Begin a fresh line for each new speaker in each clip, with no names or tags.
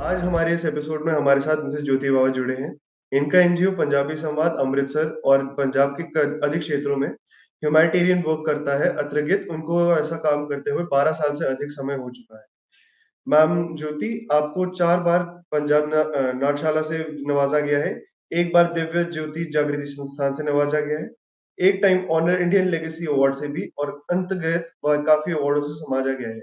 आज हमारे इस एपिसोड में हमारे साथ मिसेस ज्योति बाबा जुड़े हैं। इनका एनजीओ पंजाबी संवाद अमृतसर और पंजाब के अधिक क्षेत्रों में ह्यूमैनिटेरियन वर्क करता है। अत्रगित उनको ऐसा काम करते हुए 12 साल से अधिक समय हो चुका है। मैम ज्योति, आपको 4 बार पंजाब नाटशाला से नवाजा गया है। एक बार दिव्य ज्योति जागृति संस्थान से नवाजा गया है। एक time honour Indian legacy award से भी, और अंतर्गत काफी अवार्डों से समाजा गया है।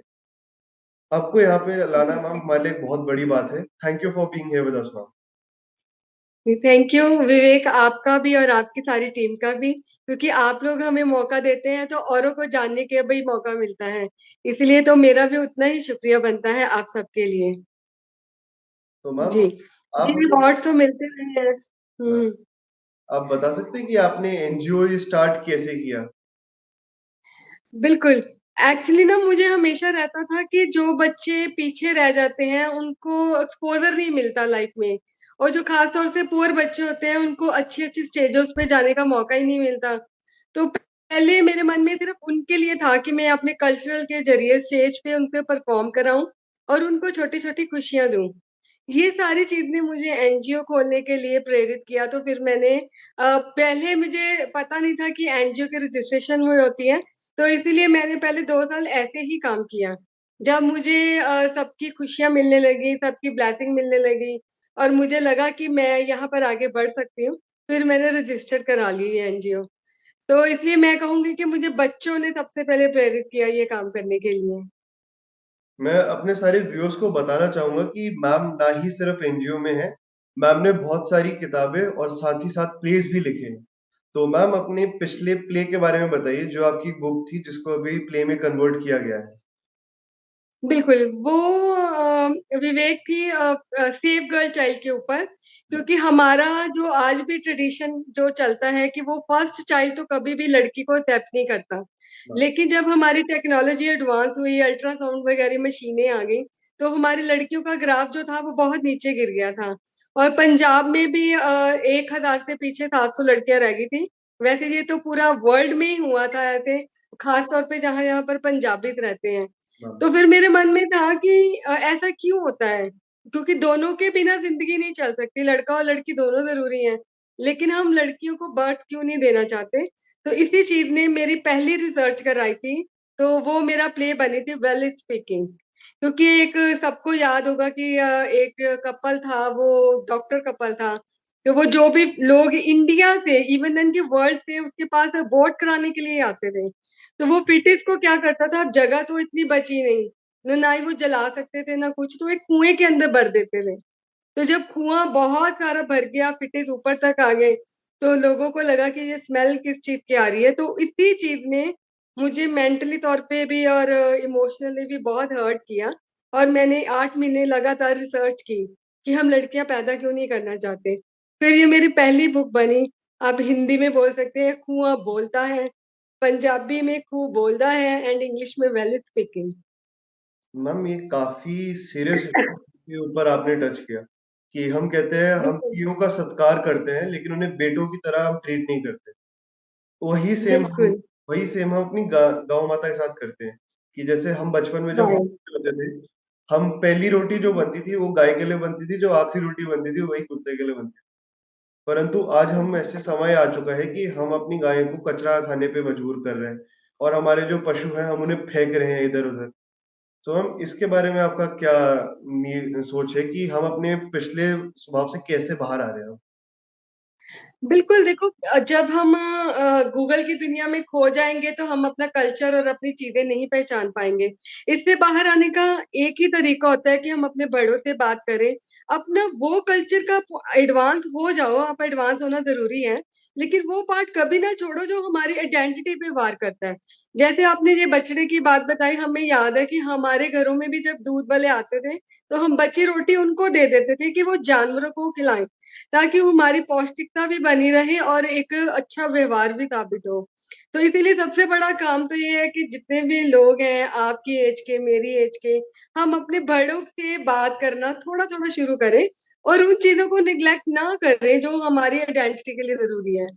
आपको यहाँ पे लाना मैम हमारे लिए एक बहुत बड़ी बात है। Thank you for being here with us ma'am.
Thank you Vivek, आपका भी और आपकी सारी टीम का भी, क्योंकि आप लोग हमें मौका देते हैं तो औरों को जानने का भी मौका मिलता है। इसलिए तो मेरा भी उतना ही शुक्रिया बनता है आप सबके लिए।
तो मैम,
जी।
आप
ये
हमें
अवार्ड तो मिलते रहे हैं। हम्म।
आप बता सकते हैं कि आपने एनजीओ ये स्टार्ट कैसे किया?
बिल्कुल। एक्चुअली ना मुझे हमेशा रहता था कि जो बच्चे पीछे रह जाते हैं उनको एक्सपोजर नहीं मिलता लाइफ में, और जो खास तौर से पुअर बच्चे होते हैं उनको अच्छी अच्छी स्टेजों पे जाने का मौका ही नहीं मिलता। तो पहले मेरे मन में सिर्फ उनके लिए था कि मैं अपने कल्चरल के जरिए स्टेज पे उनके परफॉर्म कराऊं और उनको छोटी छोटी खुशियां दूं। ये सारी चीज ने मुझे एनजीओ खोलने के लिए प्रेरित किया। तो फिर मैंने पहले मुझे पता नहीं था कि एनजीओ की रजिस्ट्रेशन हुई होती है, तो इसीलिए मैंने पहले 2 साल ऐसे ही काम किया। जब मुझे सबकी खुशियां मिलने लगी, सबकी ब्लेसिंग मिलने लगी और मुझे लगा कि मैं यहाँ पर आगे बढ़ सकती हूँ, फिर मैंने रजिस्टर करा ली ये एनजीओ। तो इसलिए मैं कहूंगी कि मुझे बच्चों ने सबसे पहले प्रेरित किया ये काम करने के लिए।
मैं अपने सारे व्यूअर्स को बताना चाहूंगा कि मैम ना ही सिर्फ एनजीओ में है, मैम ने बहुत सारी किताबें और साथ ही साथ प्लेस भी लिखे हैं। तो मैम, अपने पिछले प्ले के बारे में बताइए, जो आपकी बुक थी जिसको अभी प्ले में कन्वर्ट किया गया है।
बिल्कुल। वो विवेक थी सेव गर्ल चाइल्ड के ऊपर, क्योंकि हमारा जो आज भी ट्रेडिशन जो चलता है कि वो फर्स्ट चाइल्ड तो कभी भी लड़की को एक्सेप्ट नहीं करता। लेकिन जब हमारी टेक्नोलॉजी एडवांस हुई, अल्ट्रासाउंड वगैरह मशीनें आ गई, तो हमारी लड़कियों का ग्राफ जो था वो बहुत नीचे गिर गया था। और पंजाब में भी 1,000 से पीछे 700 लड़कियां रह गई थी। वैसे ये तो पूरा वर्ल्ड में ही हुआ था ऐसे, खास तौर पे जहां जहां पर पंजाबी रहते हैं।
मैम,
तो फिर मेरे मन में था कि ऐसा क्यों होता है, क्योंकि दोनों के बिना जिंदगी नहीं चल सकती, लड़का और लड़की दोनों जरूरी हैं। लेकिन हम लड़कियों को बर्थ क्यों नहीं देना चाहते? तो इसी चीज ने मेरी पहली रिसर्च कराई थी। तो वो मेरा प्ले बनी थी वेल स्पीकिंग। क्योंकि एक सबको याद होगा कि एक कपल था, वो डॉक्टर कपल था। तो वो जो भी लोग इंडिया से, इवन देन के वर्ल्ड से उसके पास अबॉर्ट कराने के लिए आते थे, तो वो फिटिस को क्या करता था, अब जगह तो इतनी बची नहीं, ना ही वो जला सकते थे ना कुछ, तो एक कुएं के अंदर भर देते थे। तो जब कुआं बहुत सारा भर गया, फिटिस ऊपर तक आ गए, तो लोगों को लगा कि ये स्मेल किस चीज की आ रही है। तो इसी चीज ने मुझे मेंटली तौर पे भी और इमोशनली भी बहुत हर्ट किया। और मैंने 8 महीने लगातार रिसर्च की कि हम लड़कियां पैदा क्यों नहीं करना चाहते। फिर ये मेरी पहली बुक बनी। आप हिंदी में बोल सकते हैं कुआं बोलता है, पंजाबी में खूह बोलता है, एंड इंग्लिश में वेल स्पीकिंग।
मैम, ये काफी सीरियस के ऊपर आपने टच किया कि हम कहते हैं हम
बिल्कुल।
पीओ का सत्कार करते हैं, लेकिन उन्हें बेटों की तरह हम ट्रीट नहीं करते। वही सेम हम
बिल्कुल।
वही सेम हम अपनी गौ माता के साथ करते हैं। कि जैसे हम बचपन में जब हम
हाँ।
छोटे होते थे, हम पहली रोटी जो बनती थी वो गाय के लिए बनती थी, जो आखिरी रोटी बनती थी वही कुत्ते के लिए बनती थी। परंतु आज हम ऐसे समय आ चुका है कि हम अपनी गाय को कचरा खाने पे मजबूर कर रहे हैं, और हमारे जो पशु हैं हम उन्हें फेंक रहे हैं इधर उधर। तो हम इसके बारे में आपका क्या सोच है कि हम अपने पिछले स्वभाव से कैसे बाहर आ रहे हैं?
बिल्कुल। देखो, जब हम गूगल की दुनिया में खो जाएंगे तो हम अपना कल्चर और अपनी चीजें नहीं पहचान पाएंगे। इससे बाहर आने का एक ही तरीका होता है कि हम अपने बड़ों से बात करें, अपना वो कल्चर का एडवांस हो जाओ। आप एडवांस होना जरूरी है, लेकिन वो पार्ट कभी ना छोड़ो जो हमारी आइडेंटिटी पे वार करता है। जैसे आपने ये बछड़े की बात बताई, हमें याद है कि हमारे घरों में भी जब दूध वाले आते थे, तो हम बची रोटी उनको दे देते थे कि वो जानवरों को खिलाएं, ताकि वो हमारी पौष्टिकता भी बनी रहे और एक अच्छा व्यवहार भी साबित हो। तो इसीलिए सबसे बड़ा काम तो ये है कि जितने भी लोग हैं आपकी एज के, मेरी एज के, हम अपने बड़ों से बात करना थोड़ा थोड़ा शुरू करें और उन चीजों को निग्लेक्ट ना करें जो हमारी आइडेंटिटी के लिए जरूरी है।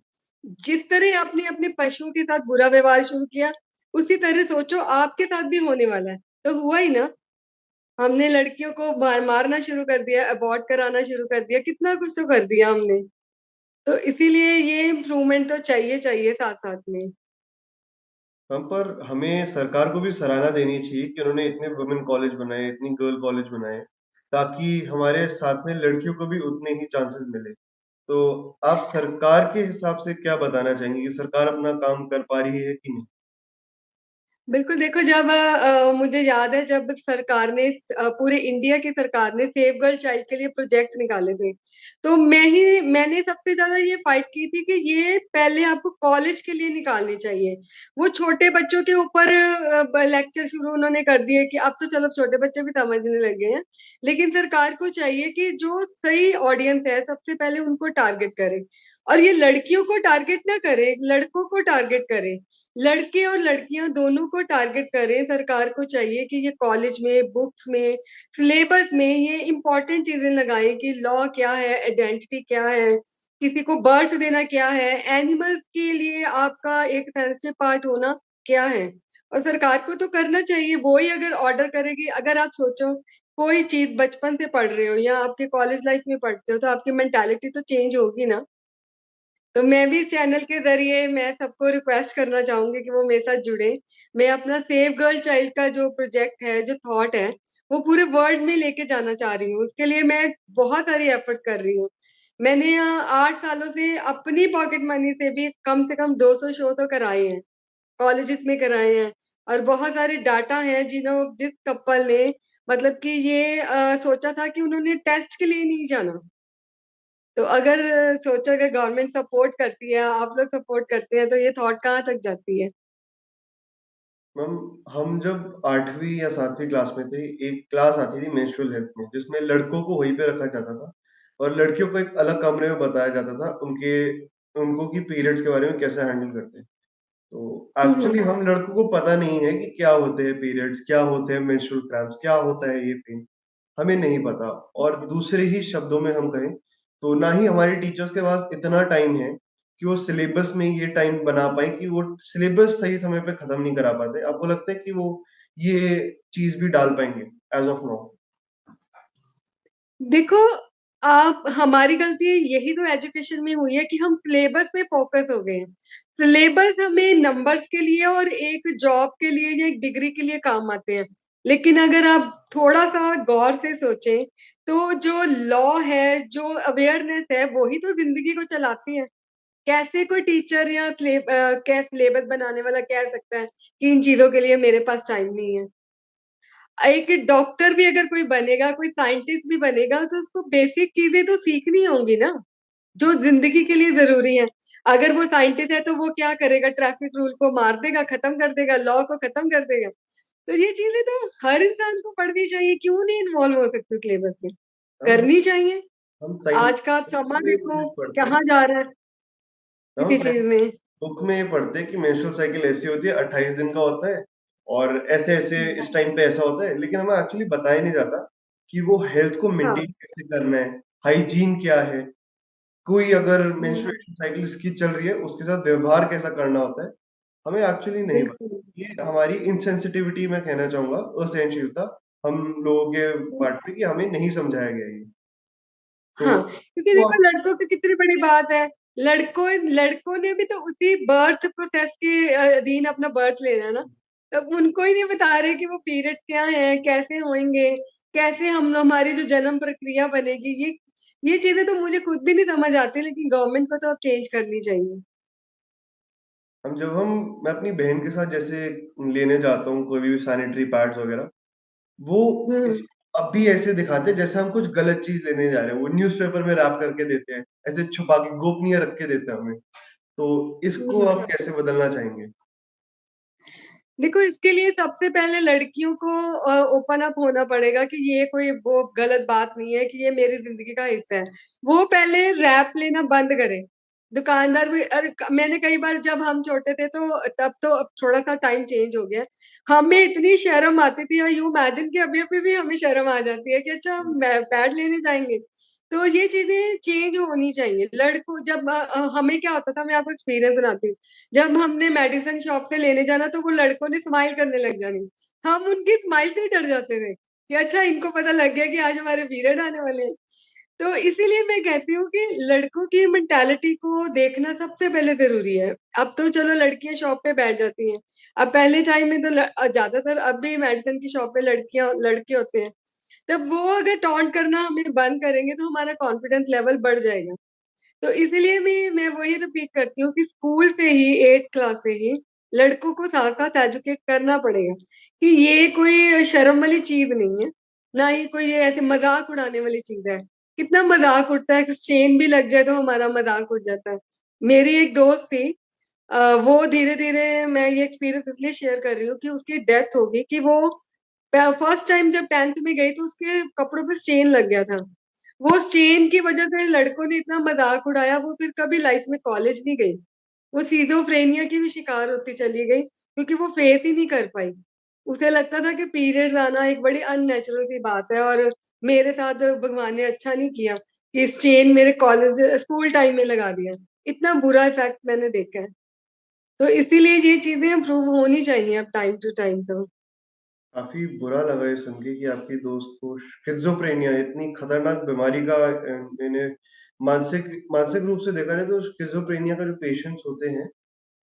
जिस तरह आपने अपने पशुओं के साथ बुरा व्यवहार शुरू किया, उसी तरह सोचो आपके साथ भी होने वाला है, तो हुआ ही ना। हमने लड़कियों को मारना शुरू कर दिया, अबॉर्ट कराना शुरू कर दिया, कितना कुछ तो कर दिया हमने। तो इसीलिए ये इम्प्रूवमेंट तो चाहिए चाहिए साथ साथ में।
हाँ, पर हमें सरकार को भी सराहना देनी चाहिए कि उन्होंने इतने वुमेन कॉलेज बनाए, इतनी गर्ल कॉलेज बनाए, ताकि हमारे साथ में लड़कियों को भी उतने ही चांसेस मिले। तो आप सरकार के हिसाब से क्या बताना चाहेंगे कि सरकार अपना काम कर पा रही है कि नहीं?
बिल्कुल देखो, जब मुझे याद है जब सरकार ने पूरे इंडिया की सरकार ने सेव गर्ल चाइल्ड के लिए प्रोजेक्ट निकाले थे, तो मैंने सबसे ज्यादा ये फाइट की थी कि ये पहले आपको कॉलेज के लिए निकालनी चाहिए। वो छोटे बच्चों के ऊपर लेक्चर शुरू उन्होंने कर दिए कि अब तो चलो छोटे बच्चे भी समझने लग गए हैं, लेकिन सरकार को चाहिए कि जो सही ऑडियंस है सबसे पहले उनको टारगेट करे, और ये लड़कियों को टारगेट ना करे, लड़कों को टारगेट करे। लड़के और लड़कियां दोनों को टारगेट करें। सरकार को चाहिए कि ये कॉलेज में, बुक्स में, सिलेबस में ये इंपॉर्टेंट चीजें लगाएं कि लॉ क्या है, आइडेंटिटी क्या है, किसी को बर्थ देना क्या है, एनिमल्स के लिए आपका एक सेंसिटिव पार्ट होना क्या है। और सरकार को तो करना चाहिए, वो ही अगर ऑर्डर करेगी। अगर आप सोचो कोई चीज बचपन से पढ़ रहे हो या आपके कॉलेज लाइफ में पढ़ते हो, तो आपकी मेंटालिटी तो चेंज होगी ना। तो मैं भी इस चैनल के जरिए मैं सबको रिक्वेस्ट करना चाहूंगी कि वो मेरे साथ जुड़े। मैं अपना सेव गर्ल चाइल्ड का जो प्रोजेक्ट है, जो थॉट है, वो पूरे वर्ल्ड में लेके जाना चाह रही हूँ। उसके लिए मैं बहुत सारी एफर्ट कर रही हूँ। मैंने 8 सालों से अपनी पॉकेट मनी से कम 200 शो तो कराए हैं, कॉलेजेस में कराए हैं। और बहुत सारे डाटा हैं जिस कपल ने, मतलब कि ये सोचा था कि उन्होंने टेस्ट के लिए नहीं जाना। तो अगर सोचो, अगर गवर्नमेंट सपोर्ट करती है, आप लोग सपोर्ट करते हैं, तो ये थॉट कहाँ तक जाती है।
मैम, हम जब 8वीं या 7वीं क्लास में थे, एक क्लास आती थी मेंस्ट्रुअल हेल्थ में, जिसमें लड़कों को वहीं पे रखा जाता था और लड़कियों को एक अलग कमरे में बताया जाता था उनको कि पीरियड्स के बारे में कैसे हैंडल करते हैं। तो एक्चुअली
हम्म।
हम लड़कों को पता नहीं है कि क्या होते हैं पीरियड्स, क्या होते हैं मेंस्ट्रुअल क्रैम्प्स, क्या होता है ये पेन, हमें नहीं पता। और दूसरे ही शब्दों में हम कहें तो ना ही हमारे टीचर्स के पास इतना टाइम है कि वो सिलेबस में ये टाइम बना पाए कि वो सिलेबस सही समय पे खत्म नहीं करा पाते। आपको लगता है कि वो ये चीज भी डाल पाएंगे एज ऑफ नाउ?
देखो, आप हमारी गलती यही तो एजुकेशन में हुई है कि हम सिलेबस पे फोकस हो गए हैं। सिलेबस हमें नंबर्स के लिए और एक जॉब के लिए या एक डिग्री के लिए काम आते हैं। लेकिन अगर आप थोड़ा सा गौर से सोचें, तो जो लॉ है, जो अवेयरनेस है, वही तो जिंदगी को चलाती है। कैसे कोई टीचर या क्या सिलेबस बनाने वाला कह सकता है कि इन चीजों के लिए मेरे पास टाइम नहीं है। एक डॉक्टर भी अगर कोई बनेगा, कोई साइंटिस्ट भी बनेगा, तो उसको बेसिक चीजें तो सीखनी होंगी ना, जो जिंदगी के लिए जरूरी है। अगर वो साइंटिस्ट है तो वो क्या करेगा, ट्रैफिक रूल को मार देगा, खत्म कर देगा, लॉ को खत्म कर देगा। तो ये चीजें तो हर इंसान को पढ़नी चाहिए, क्यों नहीं इन्वॉल्व हो सकते सिलेबस में,
हम
करनी चाहिए।
हम साइंस
आज का आप
बुक
समा
में
देखो
ये पढ़ते हैं।
कहाँ जा रहा है
हम
किसी चीज में।
बुक में ये पढ़ते हैं कि मेंस्ट्रुअल साइकिल ऐसी होती है, 28 दिन का होता है और ऐसे ऐसे इस टाइम पे ऐसा होता है, लेकिन हमें एक्चुअली बताया नहीं जाता कि वो हेल्थ को मेंटेन
हाँ।
कैसे करना है, हाइजीन क्या है, कोई अगर
हम्म।
मेंस्ट्रुएशन साइकिल इसकी चल रही है उसके साथ व्यवहार कैसा करना होता है, हमें एक्चुअली नहीं
बिल्कुल।
पता। ये हमारी इनसेंसिटिविटी मैं कहना चाहूंगा, असहनशीलता हम लोगों के पार्ट पे, कि हमें नहीं समझाया गया ये। तो
हाँ, क्योंकि
वो
देखो लड़कों की कितनी बड़ी बात है। लड़कों लड़कों ने भी तो उसी बर्थ प्रोसेस के अधीन अपना बर्थ लेना है ना। तब उनको ही नहीं बता रहे कि वो पीरियड्स क्या है, कैसे होंगे, कैसे हम हमारी जो जन्म प्रक्रिया बनेगी। ये चीजें तो मुझे खुद भी नहीं समझ आती, लेकिन गवर्नमेंट को तो अब चेंज करनी चाहिए।
हम मैं अपनी बहन के साथ जैसे लेने जाता हूँ कोई भी सैनिटरी पैड्स वगैरह, वो
हम्म।
इसको अब भी ऐसे दिखाते हैं जैसे हम कुछ गलत चीज लेने जा रहे हैं। वो न्यूज़पेपर में रैप करके देते हैं, ऐसे छुपा के गोपनीय रख के देते हैं हमें। तो इसको
हम्म।
आप कैसे बदलना चाहेंगे?
देखो, इसके लिए सबसे पहले लड़कियों को ओपन अप होना पड़ेगा कि ये कोई वो गलत बात नहीं है, कि ये मेरी जिंदगी का हिस्सा है। वो पहले रैप लेना बंद करे। दुकानदार भी, अरे मैंने कई बार, जब हम छोटे थे तो तब तो, अब थोड़ा सा टाइम चेंज हो गया है। हमें इतनी शर्म आती थी, और यू इमेजिन कि अभी अभी भी हमें शर्म आ जाती है कि अच्छा हम पैड लेने जाएंगे। तो ये चीजें चेंज होनी चाहिए। लड़कों जब हमें क्या होता था, मैं आपको एक्सपीरियंस सुनाती हूँ। जब हमने मेडिसिन शॉप से लेने जाना, तो वो लड़कों ने स्माइल करने लग जानी, हम उनकी स्माइल से ही डर जाते थे। कि अच्छा इनको पता लग गया कि आज हमारे पीरियड आने वाले हैं। तो इसीलिए मैं कहती हूँ कि लड़कों की मेंटालिटी को देखना सबसे पहले जरूरी है। अब तो चलो लड़कियां शॉप पे बैठ जाती हैं। अब पहले टाइम में तो ज्यादातर अब भी मेडिसिन की शॉप पे लड़कियां लड़के होते हैं। तब वो अगर टॉन्ट करना हमें बंद करेंगे तो हमारा कॉन्फिडेंस लेवल बढ़ जाएगा। तो इसीलिए मैं वही रिपीट करती हूँ कि स्कूल से ही 8 क्लास से ही लड़कों को साथ साथ एजुकेट करना पड़ेगा कि ये कोई शर्म वाली चीज नहीं है, ना ही कोई ये ऐसे मजाक उड़ाने वाली चीज है। कितना मजाक उड़ता है, चेन भी लग जाए तो हमारा मजाक उड़ जाता है। मेरी एक दोस्त थी, वो धीरे धीरे, मैं ये एक्सपीरियंस इसलिए शेयर कर रही हूँ कि उसकी डेथ हो गई कि वो फर्स्ट टाइम जब 10th में गई तो उसके कपड़ों पे चेन लग गया था। वो चेन की वजह से लड़कों ने इतना मजाक उड़ाया, वो फिर कभी लाइफ में कॉलेज नहीं गई। वो सीजोफ्रेनिया की भी शिकार होती चली गई क्योंकि वो फेस ही नहीं कर पाई। उसे लगता था कि पीरियड आना एक बड़ी अननेचुरल सी बात है, और मेरे साथ भगवान ने अच्छा नहीं किया कि इस चेन मेरे कॉलेज स्कूल टाइम में लगा दिया। इतना बुरा इफेक्ट मैंने देखा है। तो इसीलिए ये चीजें इम्प्रूव होनी चाहिए अब टाइम टू टाइम तो।
काफ़ी बुरा लगा ये सुन के कि आपकी दोस्त को स्किज़ोफ्रेनिया इतनी खतरनाक बीमारी का इन्हें मानसिक मानसिक रूप से देखा जाए तो स्किज़ोफ्रेनिया का जो पेशेंट्स होते हैं,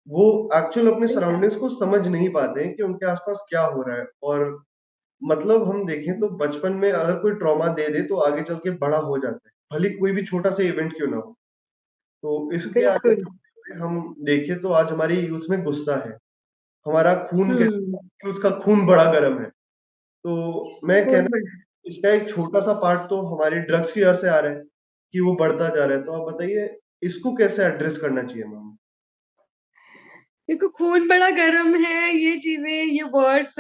वो एक्चुअल अपने सराउंडिंग्स को समझ नहीं पाते हैं कि उनके आस-पास क्या हो रहा है। और मतलब हम देखें तो बचपन में अगर कोई ट्रॉमा दे दे तो आगे चल के बड़ा हो जाता है, भले ही कोई भी छोटा-सा इवेंट क्यों ना हो। तो इसके आगे
बिल्कुल।
चलते हुए हम देखें तो आज हमारी यूथ में गुस्सा है। हमारा खून
हम्म।
कहते यूथ का खून बड़ा गर्म है। तो मैं
कौन
कहना
बड़ा?
इसका एक छोटा-सा पार्ट तो हमारी ड्रग्स की वजह से आ रहा है, कि वो बढ़ता जा रहा है। तो आप बताइए इसको कैसे एड्रेस करना चाहिए मैम?
देखो, खून बड़ा गर्म है, ये चीजें, ये वर्ड्स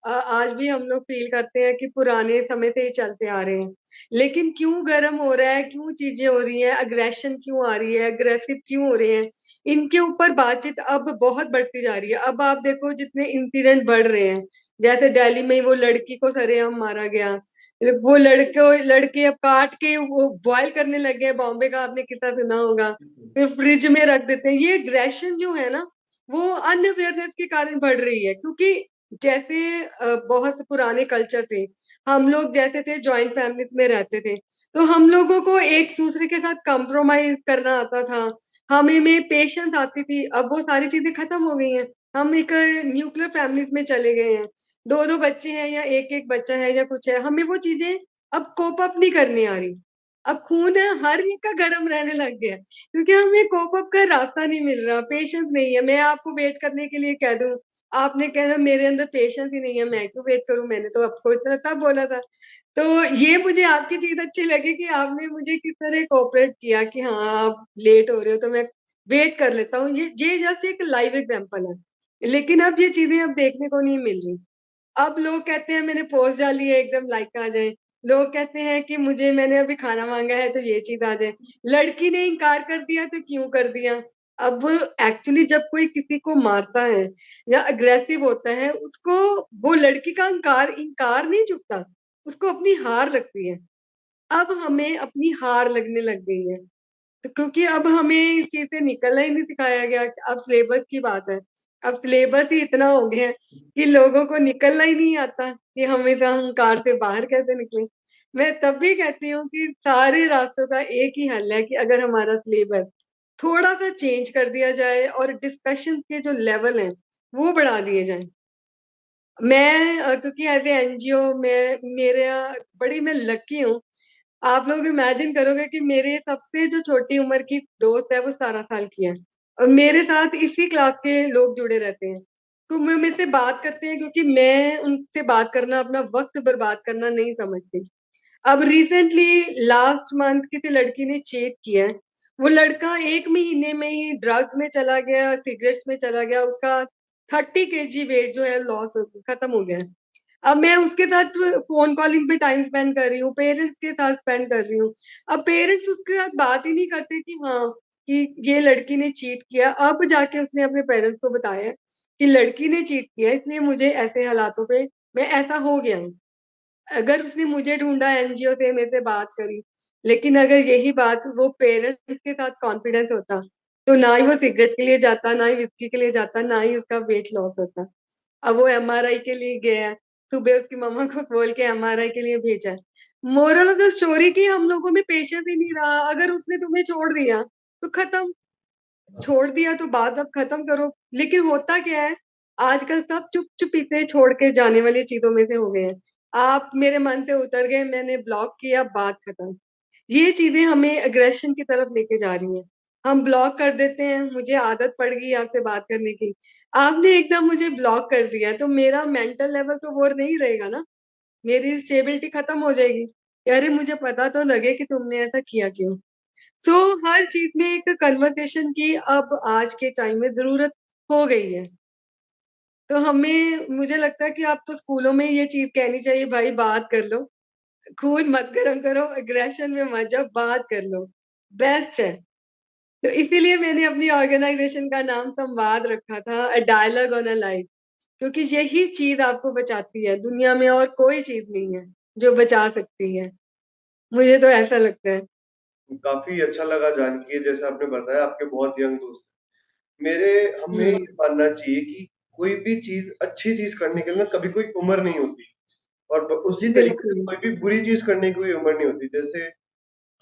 आज भी हम लोग फील करते हैं कि पुराने समय से ही चलते आ रहे हैं। लेकिन क्यों गर्म हो रहा है, क्यों चीजें हो रही हैं, अग्रेशन क्यों आ रही है, अग्रेसिव क्यों हो रहे हैं, इनके ऊपर बातचीत अब बहुत बढ़ती जा रही है। अब आप देखो जितने इंसिडेंट बढ़ रहे हैं, जैसे दिल्ली में वो लड़की को सरेआम मारा गया, वो लड़के अब काट के वो बॉयल करने लग गए, बॉम्बे का आपने किस्सा सुना होगा। फिर फ्रिज में रख देते हैं। ये अग्रेशन जो है ना, वो अनअवेयरनेस के कारण बढ़ रही है, क्योंकि जैसे बहुत से पुराने कल्चर थे, हम लोग जैसे थे जॉइंट फैमिलीज में रहते थे, तो हम लोगों को एक दूसरे के साथ कंप्रोमाइज करना आता था, हमें में पेशेंस आती थी। अब वो सारी चीजें खत्म हो गई हैं। हम एक न्यूक्लियर फैमिलीज में चले गए हैं, दो दो बच्चे हैं या एक एक बच्चा है या कुछ है, हमें वो चीजें अब कोप अप नहीं करनी आ रही। अब खून हर एक का गर्म रहने लग गया है, क्योंकि हमें कोप अप का रास्ता नहीं मिल रहा, पेशेंस नहीं है। मैं आपको वेट करने के लिए कह दूं, आपने कहना मेरे अंदर पेशेंस ही नहीं है, मैं क्यों वेट करूं, मैंने तो आपको इतना तब बोला था। तो ये मुझे आपकी चीज अच्छी लगी कि आपने मुझे किस तरह कोऑपरेट किया कि हाँ आप लेट हो रहे हो तो मैं वेट कर लेता हूँ। ये जस्ट एक लाइव एग्जांपल है, लेकिन अब ये चीजें अब देखने को नहीं मिल रही। अब लोग कहते हैं मैंने पोस्ट डाली है एकदम लाइक आ जाए, लोग कहते हैं कि मुझे मैंने अभी खाना मांगा है तो ये चीज आ जाए, लड़की ने इनकार कर दिया तो क्यों कर दिया। अब एक्चुअली जब कोई किसी को मारता है या अग्रेसिव होता है, उसको वो लड़की का इनकार इनकार नहीं चुकता, उसको अपनी हार लगती है। अब हमें अपनी हार लगने लग गई है, तो क्योंकि अब हमें इस चीज से निकलना ही नहीं सिखाया गया। अब सिलेबस की बात है, अब सिलेबस ही इतना हो गया है कि लोगों को निकलना ही नहीं आता कि हम इस अहंकार से बाहर कैसे निकले। मैं तब भी कहती हूँ कि सारे रास्तों का एक ही हल है कि अगर हमारा सिलेबस थोड़ा सा चेंज कर दिया जाए और डिस्कशन के जो लेवल हैं वो बढ़ा दिए जाएं। मैं क्योंकि एज ए एनजीओ में मेरे बड़ी मैं लकी हूँ। आप लोग इमेजिन करोगे कि मेरे सबसे जो छोटी उम्र की दोस्त है वो 17 साल की है, और मेरे साथ इसी क्लास के लोग जुड़े रहते हैं। तो वो मेरे से बात करते हैं क्योंकि मैं उनसे बात करना अपना वक्त बर्बाद करना नहीं समझती। अब रिसेंटली लास्ट मंथ किसी लड़की ने चेट किया है। वो लड़का 1 महीने में ही ड्रग्स में चला गया, सिगरेट्स में चला गया, उसका 30 kg वेट जो है लॉस खत्म हो गया है। अब मैं उसके साथ फोन कॉलिंग पे टाइम स्पेंड कर रही हूँ, पेरेंट्स के साथ स्पेंड कर रही हूँ। अब पेरेंट्स उसके साथ बात ही नहीं करते कि हाँ कि ये लड़की ने चीट किया। अब जाके उसने अपने पेरेंट्स को बताया कि लड़की ने चीट किया, इसलिए मुझे ऐसे हालातों पे मैं ऐसा हो गया हूँ। अगर उसने मुझे ढूंढा एनजीओ से मेरे से बात करी, लेकिन अगर यही बात वो पेरेंट्स के साथ कॉन्फिडेंस होता, तो ना ही वो सिगरेट के लिए जाता, ना ही विस्की के लिए जाता, ना ही उसका वेट लॉस होता। अब वो एमआरआई के लिए गया है, सुबह उसकी मम्मा को बोल के एमआरआई के लिए भेजा है। मोरल ऑफ द स्टोरी कि हम लोगों में पेशेंस ही नहीं रहा। अगर उसने तुम्हें छोड़ दिया तो खत्म, छोड़ दिया तो बात अब खत्म करो। लेकिन होता क्या है, आजकल सब चुप चुपीते छोड़ के जाने वाली चीजों में से हो गए हैं। आप मेरे मन से उतर गए, मैंने ब्लॉक किया, बात खत्म। ये चीजें हमें अग्रेशन की तरफ लेके जा रही हैं। हम ब्लॉक कर देते हैं, मुझे आदत पड़ गई आपसे बात करने की, आपने एकदम मुझे ब्लॉक कर दिया तो मेरा मेंटल लेवल तो वो नहीं रहेगा ना, मेरी स्टेबिलिटी खत्म हो जाएगी। अरे मुझे पता तो लगे कि तुमने ऐसा किया क्यों। सो हर चीज में एक कन्वर्सेशन की अब आज के टाइम में जरूरत हो गई है। तो हमें, मुझे लगता है कि आप तो स्कूलों में ये चीज कहनी चाहिए, भाई बात कर लो, खून मत गरम करो, एग्रेशन में मत जाओ, बात कर लो, बेस्ट है। तो इसीलिए मैंने अपनी ऑर्गेनाइजेशन का नाम संवाद रखा था, a dialogue on a life. क्योंकि यही चीज आपको बचाती है, दुनिया में और कोई चीज नहीं है जो बचा सकती है। मुझे तो ऐसा लगता है।
काफ़ी अच्छा लगा जान के जैसे आपने बताया आपके बहुत यंग दोस्त हैं। मेरे हमें ये
हम्म।
मानना चाहिए कि कोई भी चीज़ अच्छी चीज़ करने के लिए ना कभी कोई उम्र नहीं होती और ब उसी तरीके से
बिल्कुल।
कोई भी बुरी चीज़ करने की कोई उम्र नहीं होती। जैसे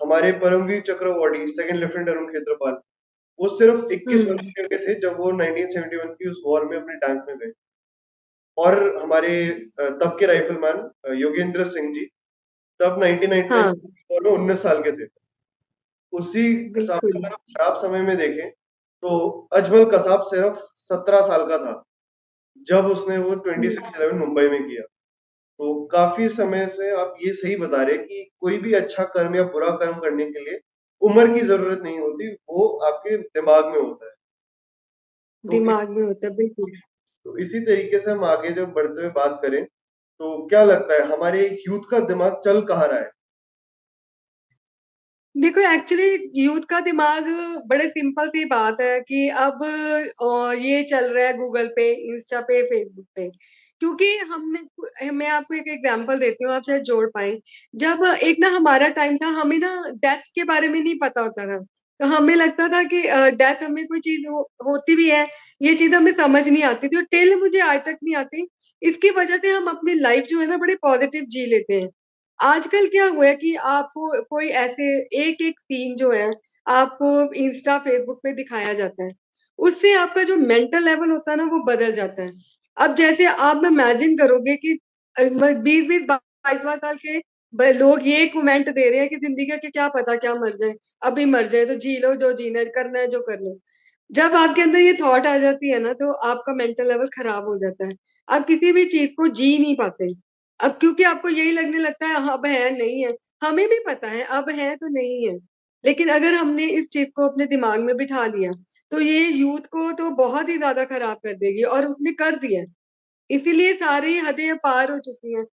हमारे परमवीर चक्रवर्ती सेकंड लेफ्टिनेंट अरुण खेत्रपाल, वो सिर्फ 21 वर्ष
हम्म।
के थे जब वो 1971 की उस वॉर में अपने टैंक में गए और हमारे तब के राइफलमैन योगेंद्र सिंह जी तब 1999
हाँ।
की वॉर में 19 साल के थे। उसी साल
बिल्कुल।
अगर आप खराब समय में देखें तो अजमल कसाब सिर्फ 17 साल का था जब उसने वो
हम्म।
26/11 मुंबई में किया। तो काफ़ी समय से आप ये सही बता रहे हैं कि कोई भी अच्छा कर्म या बुरा कर्म करने के लिए उम्र की ज़रूरत नहीं होती, वो आपके दिमाग में होता है। तो इ
दिमाग में होता है, बिल्कुल।
तो इसी तरीके से हम आगे जब बढ़ते हुए बात करें, तो क्या लगता है हमारे यूथ का दिमाग चल कहाँ रहा है?
देखो एक्चुअली यूथ का दिमाग, बड़े सिंपल सी बात है कि अब ये चल रहा है गूगल पे, इंस्टा पे, फेसबुक पे। क्योंकि हमने, मैं आपको एक एग्जांपल देती हूँ, आप शायद जोड़ पाए। जब एक ना हमारा टाइम था, हमें ना डेथ के बारे में नहीं पता होता था। तो हमें लगता था कि डेथ हमें कोई चीज होती भी है, ये चीज हमें समझ नहीं आती थी, और टिल मुझे आज तक नहीं आती। इसकी वजह से हम अपनी लाइफ जो है ना बड़े पॉजिटिव जी लेते हैं। आजकल क्या हुआ है कि आपको कोई ऐसे एक एक सीन जो है आपको इंस्टा फेसबुक पे दिखाया जाता है, उससे आपका जो मेंटल लेवल होता है ना वो बदल जाता है। अब जैसे आप इमेजिन करोगे कि 20-20 22 साल के लोग ये कमेंट दे रहे हैं कि जिंदगी का क्या पता क्या मर जाए, अभी मर जाए तो जी लो, जो जीना है, करना है जो कर लो। जब आपके अंदर ये थॉट आ जाती है ना तो आपका मेंटल लेवल खराब हो जाता है। आप किसी भी चीज को जी नहीं पाते। अब क्योंकि आपको यही लगने लगता है अब है नहीं है। हमें भी पता है अब है तो नहीं है, लेकिन अगर हमने इस चीज को अपने दिमाग में बिठा लिया तो ये यूथ को तो बहुत ही ज्यादा खराब कर देगी, और उसने कर दिया है। इसीलिए सारी हदें पार हो चुकी हैं।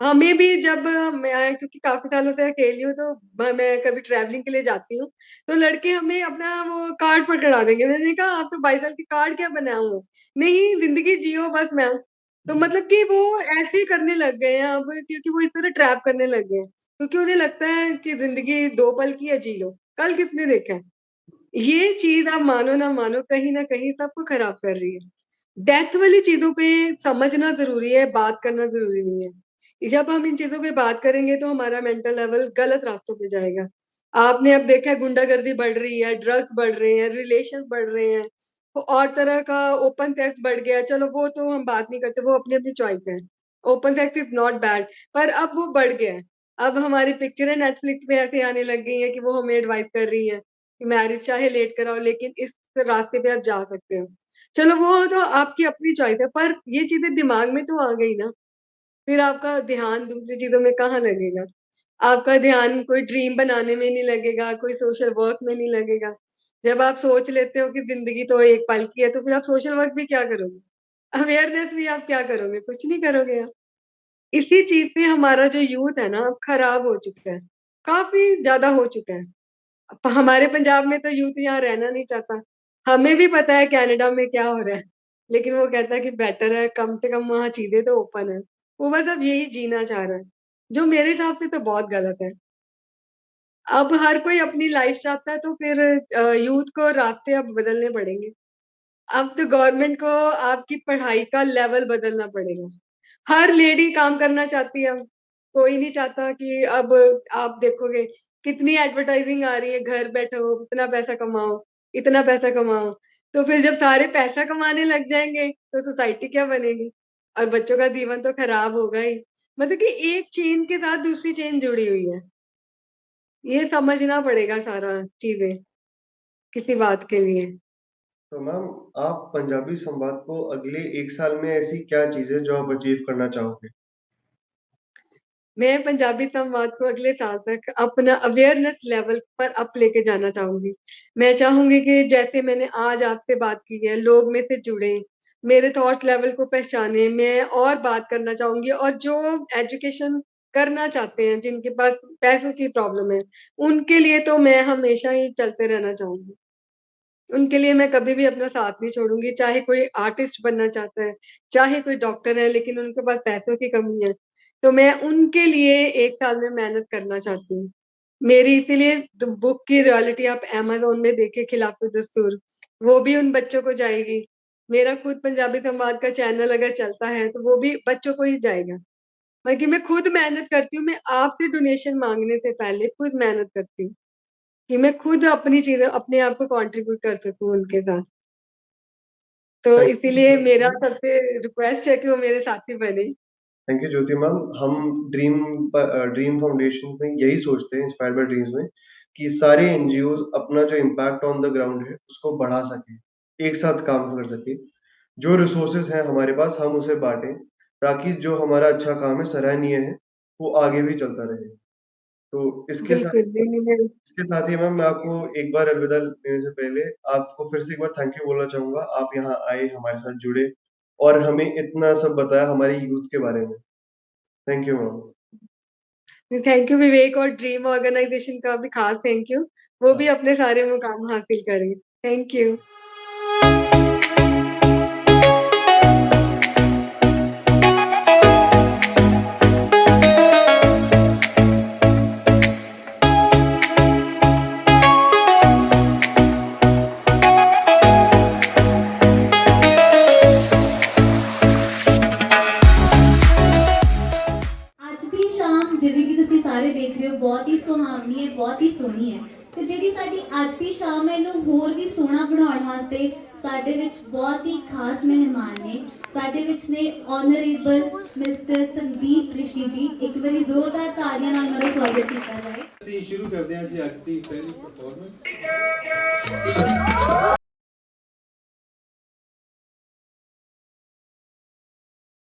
हमें भी जब मैं, क्योंकि काफी सालों से अकेली हूँ तो मैं कभी ट्रैवलिंग के लिए जाती हूँ, तो लड़के हमें अपना वो कार्ड पकड़ा देंगे। मैंने कहा आप तो 22 साल के कार्ड क्या बनाए हुए हैं? नहीं, जिंदगी जियो बस मैम। तो मतलब कि वो ऐसे ही करने लग गए हैं अब, क्योंकि वो इस तरह ट्रैप करने लग गए हैं, क्योंकि उन्हें लगता है कि जिंदगी 2 पल की है, जी लो, कल किसने देखा है। ये चीज आप मानो ना मानो, कहीं ना कहीं सबको खराब कर रही है। डेथ वाली चीजों पे समझना जरूरी है, बात करना जरूरी नहीं है। जब हम इन चीजों पे बात करेंगे तो हमारा मेंटल लेवल गलत रास्तों पे जाएगा। आपने अब देखा है गुंडागर्दी बढ़ रही है, ड्रग्स बढ़ रहे हैं, रिलेशन बढ़ रहे हैं, और तरह का ओपन सेक्स बढ़ गया है। चलो वो तो हम बात नहीं करते, वो अपनी अपनी चॉइस है। Open sex is not bad, पर अब वो बढ़ गया है। अब हमारी पिक्चरें नेटफ्लिक्स पे ऐसे आने लग गई हैं कि वो हमें एडवाइस कर रही है कि मैरिज चाहे लेट कराओ लेकिन इस रास्ते पे आप जा सकते हो। चलो वो तो आपकी अपनी चॉइस है, पर ये चीजें दिमाग में तो आ गई ना, फिर आपका ध्यान दूसरी चीजों में कहाँ लगेगा। आपका ध्यान कोई ड्रीम बनाने में नहीं लगेगा, कोई सोशल वर्क में नहीं लगेगा। जब आप सोच लेते हो कि जिंदगी तो एक पल की है, तो फिर आप सोशल वर्क भी क्या करोगे, अवेयरनेस भी आप क्या करोगे, कुछ नहीं करोगे आप। इसी चीज से हमारा जो यूथ है ना अब खराब हो चुका है, काफी ज्यादा हो चुका है। हमारे पंजाब में तो यूथ यहाँ रहना नहीं चाहता। हमें भी पता है कनाडा में क्या हो रहा है, लेकिन वो कहता है कि बेटर है, कम से कम वहां चीजें तो ओपन है। वो बस अब यही जीना चाह रहा है, जो मेरे हिसाब से तो बहुत गलत है। अब हर कोई अपनी लाइफ चाहता है, तो फिर यूथ को रास्ते अब बदलने पड़ेंगे। अब तो गवर्नमेंट को आपकी पढ़ाई का लेवल बदलना पड़ेगा। हर लेडी काम करना चाहती है अब। कोई नहीं चाहता कि अब आप देखोगे कितनी एडवर्टाइजिंग आ रही है, घर बैठो, इतना पैसा कमाओ, इतना पैसा कमाओ। तो फिर जब सारे पैसा कमाने लग जाएँगे, तो सोसाइटी क्या बनेगी? और बच्चों का जीवन तो खराब होगा ही। मतलब कि एक चेन के साथ दूसरी चेन जुड़ी हुई है। ये समझना पड़ेगा सारा चीज़ें, किसी बात के लिए।
तो मैम, आप पंजाबी संवाद को अगले 1 साल में ऐसी क्या चीज़ है जो आप अचीव करना चाहोगे?
मैं पंजाबी संवाद को अगले साल तक अपना अवेयरनेस लेवल पर अप लेके जाना चाहूँगी। मैं चाहूँगी कि जैसे मैंने आज आपसे बात की है, लोग मेरे से जुड़ें, मेरे थॉट लेवल को पहचानें, मैं और बात करना चाहूँगी और जो एजुकेशन करना चाहते हैं, जिनके पास पैसों की प्रॉब्लम है, उनके लिए तो मैं हमेशा ही चलते रहना चाहूँगी। उनके लिए मैं कभी भी अपना साथ नहीं छोड़ूँगी, चाहे कोई आर्टिस्ट बनना चाहता है, चाहे कोई डॉक्टर है लेकिन उनके पास पैसों की कमी है, तो मैं उनके लिए 1 साल में मेहनत करना चाहती हूँ। मेरी इसीलिए द बुक की रॉयल्टी आप अमेज़न में देखें खिलाफ-ए-दस्तूर, वो भी उन बच्चों को जाएगी। मेरा खुद पंजाबी संवाद का चैनल अगर चलता है, तो वो भी बच्चों को ही जाएगा। बाकी मैं खुद मेहनत करती हूँ, मैं आपसे डोनेशन माँगने से पहले खुद मेहनत करती हूँ। कि मैं खुद अपनी चीज़ें अपने आप को कंट्रीब्यूट कर सकूँ उनके साथ। तो इसीलिए मेरा सबसे रिक्वेस्ट है कि वो मेरे साथी बने।
Thank you Jyoti ma'am. हम ड्रीम फाउंडेशन में यही सोचते हैं, इंस्पायर्ड बाय ड्रीम्स में, कि सारे एनजीओज़ अपना जो इम्पैक्ट ऑन द ग्राउंड है, उसको बढ़ा सकें, एक साथ काम कर सकें। जो रिसोर्सेज़ हैं हमारे पास, हम उसे बाँटें, ताकि जो हमारा अच्छा काम है, सराहनीय है, वो आगे भी चलता रहे। तो
बिल्कुल, बिल्कुल।
इसके साथ ही मैम, मैं आपको एक बार अलविदा लेने से पहले आपको फिर से एक बार थैंक यू बोलना चाहूँगा। आप यहाँ आए, हमारे साथ जुड़े और हमें इतना सब बताया हमारी यूथ के बारे में। Thank you ma'am.
Thank you Vivek और ड्रीम ऑर्गनाइज़ेशन का भी ख़ास थैंक यू। वो भी अपने सारे मुकाम हासिल करें। Thank you.
ਅੱਜ ਦੀ ਸ਼ਾਮ ਜਿਵੇਂ ਕਿ ਤੁਸੀਂ ਸਾਰੇ ਦੇਖ ਰਹੇ ਹੋ ਬਹੁਤ ਹੀ ਸੁਹਾਵਣੀ ਹੈ, ਬਹੁਤ ਹੀ ਸੋਹਣੀ ਹੈ ਤੇ ਜਿਹੜੀ ਸਾਡੀ ਅੱਜ ਦੀ ਸ਼ਾਮ ਹੈ ਇਹਨੂੰ ਹੋਰ ਵੀ ਸੋਹਣਾ ਬਣਾਉਣ ਵਾਸਤੇ ਸਾਡੇ ਵਿੱਚ ਬਹੁਤ ਹੀ ਖਾਸ ਮਹਿਮਾਨ ਨੇ। ਸਾਡੇ ਵਿੱਚ ਨੇ ਆਨਰੇਬਲ ਮਿਸਟਰ ਸੰਦੀਪ ਰਿਸ਼ੀ ਜੀ। ਇੱਕ ਵਾਰੀ ਜ਼ੋਰਦਾਰ ਤਾੜੀਆਂ ਨਾਲ ਉਹਨਾਂ ਦਾ ਸਵਾਗਤ ਕੀਤਾ ਜਾਏ।
ਅਸੀਂ ਸ਼ੁਰੂ ਕਰਦੇ ਹਾਂ ਜੀ ਅੱਜ ਦੀ ਪਹਿਲੀ ਪਰਫਾਰਮੈਂਸ।